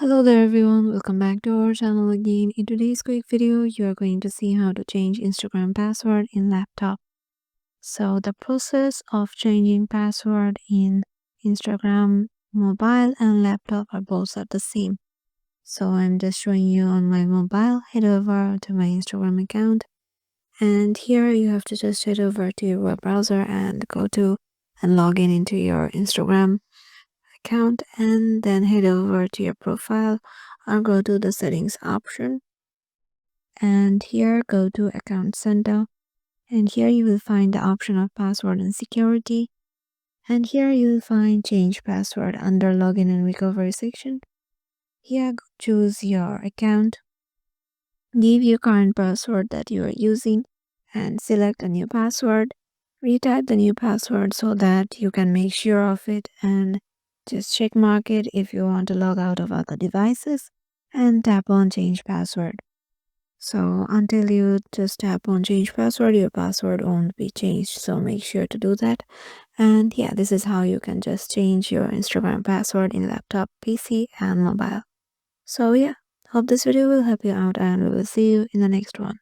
Hello there everyone, welcome back to our channel again. In today's quick video, you are going to see how to change Instagram password in laptop. So the process of changing password in Instagram mobile and laptop are both are the same. So I'm just showing you on my mobile. Head over to my Instagram account, and here you have to just head over to your web browser and go to and log in into your Instagram account, and then head over to your profile or go to the settings option, and here go to account center, and here you will find the option of password and security, and here you will find change password under login and recovery section. Here choose your account, give your current password that you are using, and select a new password. Retype the new password so that you can make sure of it, and just check mark it if you want to log out of other devices, and tap on change password. So until you just tap on change password, your password won't be changed. So make sure to do that. And yeah, this is how you can just change your Instagram password in laptop, PC, and mobile. So yeah, hope this video will help you out, and we will see you in the next one.